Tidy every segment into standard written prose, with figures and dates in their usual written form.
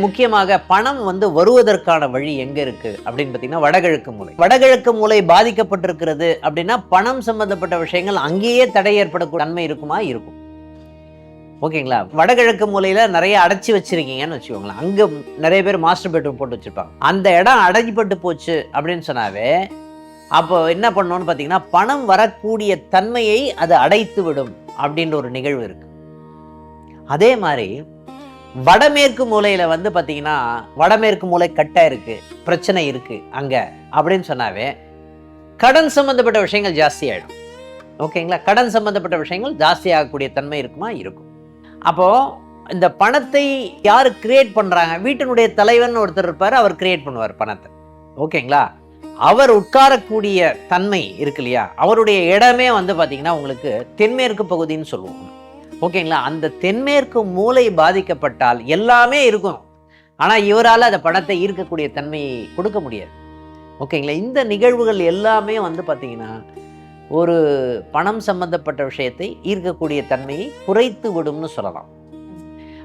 முக்கியமாக பணம் வருவதற்கான வழி எங்க இருக்கு அப்படின்னு பார்த்தீங்கன்னா வடகிழக்கு மூலை. வடகிழக்கு மூலை பாதிக்கப்பட்டிருக்கிறது அப்படின்னா பணம் சம்பந்தப்பட்ட விஷயங்கள் அங்கேயே தடை ஏற்படக்கூடிய தன்மை இருக்குமா? இருக்கும். ஓகேங்களா? வடகிழக்கு மூலையில நிறைய அடைச்சி வச்சிருக்கீங்கன்னு வச்சுக்கோங்களேன். அங்க நிறைய பேர் மாஸ்டர் பெட்ரூம் போட்டு வச்சிருப்பாங்க. அந்த இடம் அடைஞ்சிப்பட்டு போச்சு அப்படின்னு சொன்னாவே அப்போ என்ன பண்ணணும்னு பார்த்தீங்கன்னா பணம் வரக்கூடிய தன்மையை அது அடைத்து விடும் அப்படின்ற ஒரு நிகழ்வு இருக்கு. அதே மாதிரி வடமேற்கு மூலையில பார்த்தீங்கன்னா வடமேற்கு மூலை கட்டை இருக்கு, பிரச்சனை இருக்கு அங்க அப்படின்னு சொன்னாவே கடன் சம்பந்தப்பட்ட விஷயங்கள் ஜாஸ்தி ஆயிடும். ஓகேங்களா? கடன் சம்பந்தப்பட்ட விஷயங்கள் ஜாஸ்தி ஆகக்கூடிய தன்மை இருக்குமா? இருக்கும். அப்போ இந்த பணத்தை யாரு கிரியேட் பண்றாங்க? வீட்டினுடைய தலைவன் ஒருத்தர் இருப்பாரு, அவர் கிரியேட் பண்ணுவார் பணத்தை. ஓகேங்களா? அவர் உட்காரக்கூடிய தன்மை இருக்கு இல்லையா, அவருடைய இடமே பார்த்தீங்கன்னா உங்களுக்கு தென்மேற்கு பகுதின்னு சொல்லுவோம். ஓகேங்களா? அந்த தென்மேற்கு மூலை பாதிக்கப்பட்டால் எல்லாமே இருக்கும், ஆனா இவரால் அந்த பணத்தை ஈர்க்கக்கூடிய தன்மையை கொடுக்க முடியாது. ஓகேங்களா? இந்த நிகழ்வுகள் எல்லாமே பார்த்தீங்கன்னா ஒரு பணம் சம்பந்தப்பட்ட விஷயத்தை ஈர்க்கக்கூடிய தன்மையை குறைத்து விடும்னு சொல்லலாம்.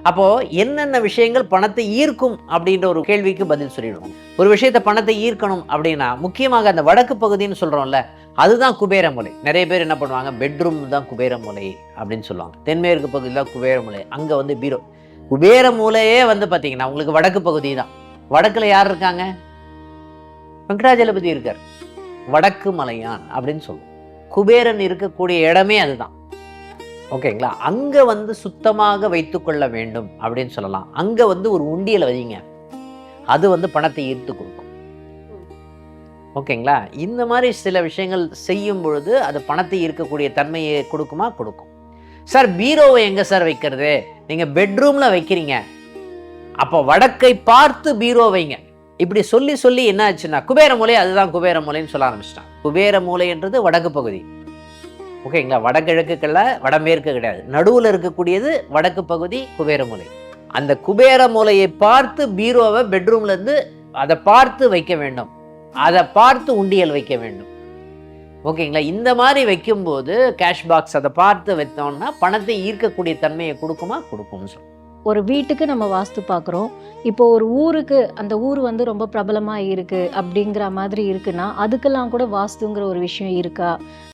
அப்போ என்னென்ன விஷயங்கள் பணத்தை ஈர்க்கும் அப்படின்ற ஒரு கேள்விக்கு பதில் சொல்லிடுவோம். ஒரு விஷயத்தை பணத்தை ஈர்க்கணும் அப்படின்னா முக்கியமாக அந்த வடக்கு பகுதின்னு சொல்றோம்ல, அதுதான் குபேர மூலை. நிறைய பேர் என்ன பண்ணுவாங்க, பெட்ரூம் தான் குபேர மூலை அப்படின்னு சொல்லுவாங்க. தென்மேற்கு பகுதியில் தான் குபேர மூலை, அங்க பீரோ. குபேர மூலையே பார்த்தீங்கன்னா உங்களுக்கு வடக்கு பகுதி தான். வடக்குல யார் இருக்காங்க? வெங்கடாஜலபதி இருக்கார். வடக்கு மலையான் அப்படின்னு சொல்லுவோம். குபேரன் இருக்கக்கூடிய இடமே அதுதான். ஓகேங்களா? அங்க சுத்தமாக வைத்துக்கொள்ள வேண்டும் அப்படின்னு சொல்லலாம். அங்க ஒரு உண்டியலை வைங்க, அது பணத்தை ஈர்த்து கொடுக்கும். ஓகேங்களா? இந்த மாதிரி சில விஷயங்கள் செய்யும் பொழுது அது பணத்தை ஈர்க்கக்கூடிய தன்மையை கொடுக்குமா? கொடுக்கும். சார் பீரோவை எங்க சார் வைக்கிறது? நீங்க பெட்ரூம்ல வைக்கிறீங்க, அப்போ வடக்கை பார்த்து பீரோ வைங்க. இப்படி சொல்லி சொல்லி என்ன ஆச்சுன்னா குபேர மூலை அதுதான் குபேர மூலைன்னு சொல்ல ஆரம்பிச்சிட்டான். குபேர மூலைன்றது வடக்கு பகுதி. ஓகேங்களா? வடகிழக்குக்கல்ல வடமேற்கு கிடையாது, நடுவில் இருக்கக்கூடியது வடக்கு பகுதி குபேர மூலை. அந்த குபேர மூலையை பார்த்து பீரோவை பெட்ரூம்ல இருந்து அதை பார்த்து வைக்க வேண்டும், அதை பார்த்து உண்டியல் வைக்க வேண்டும். ஓகேங்களா? இந்த மாதிரி வைக்கும்போது கேஷ் பாக்ஸ் அதை பார்த்து வைத்தோம்னா பணத்தை ஈர்க்கக்கூடிய தன்மையை கொடுக்குமா? கொடுக்கும்னு சொல்லுவோம். ஒரு வீட்டுக்கு நம்ம வாஸ்து பார்க்குறோம். இப்போ ஒரு ஊருக்கு அந்த ஊர் ரொம்ப பிரபலமாக இருக்குது அப்படிங்கிற மாதிரி இருக்குன்னா அதுக்கெல்லாம் கூட வாஸ்துங்கிற ஒரு விஷயம் இருக்கா?